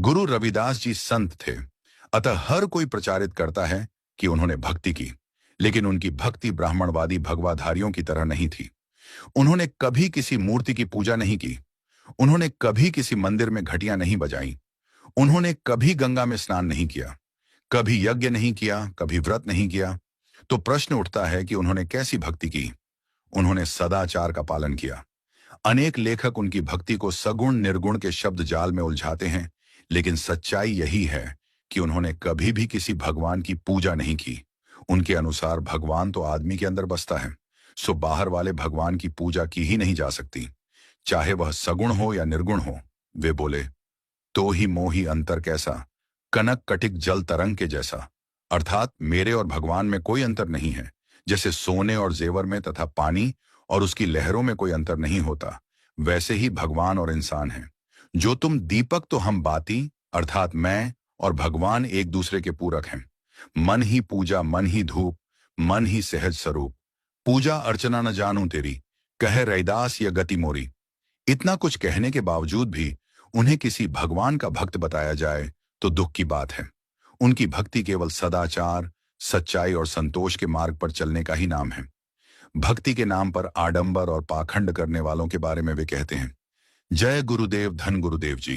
गुरु रविदास जी संत थे, अतः हर कोई प्रचारित करता है कि उन्होंने भक्ति की, लेकिन उनकी भक्ति ब्राह्मणवादी भगवाधारियों की तरह नहीं थी। उन्होंने कभी किसी मूर्ति की पूजा नहीं की। उन्होंने कभी किसी मंदिर में घटियां नहीं बजाई। उन्होंने कभी गंगा में स्नान नहीं किया, कभी यज्ञ नहीं किया, कभी व्रत नहीं किया। तो प्रश्न उठता है कि उन्होंने कैसी भक्ति की। उन्होंने सदाचार का पालन किया। अनेक लेखक उनकी भक्ति को सगुण निर्गुण के शब्द जाल में उलझाते हैं, लेकिन सच्चाई यही है कि उन्होंने कभी भी किसी भगवान की पूजा नहीं की। उनके अनुसार भगवान तो आदमी के अंदर बसता है, सो बाहर वाले भगवान की पूजा की ही नहीं जा सकती, चाहे वह सगुण हो या निर्गुण हो। वे बोले, तो ही मोही अंतर कैसा, कनक कटिक जल तरंग के जैसा। अर्थात मेरे और भगवान में कोई अंतर नहीं है, जैसे सोने और जेवर में तथा पानी और उसकी लहरों में कोई अंतर नहीं होता, वैसे ही भगवान और इंसान हैं। जो तुम दीपक तो हम बाती, अर्थात मैं और भगवान एक दूसरे के पूरक हैं। मन ही पूजा, मन ही धूप, मन ही सहज स्वरूप। पूजा अर्चना न जानू तेरी, कह रैदास या गति मोरी। इतना कुछ कहने के बावजूद भी उन्हें किसी भगवान का भक्त बताया जाए तो दुख की बात है। उनकी भक्ति केवल सदाचार, सच्चाई और संतोष के मार्ग पर चलने का ही नाम है। भक्ति के नाम पर आडंबर और पाखंड करने वालों के बारे में वे कहते हैं, जय गुरुदेव, धन गुरुदेव जी।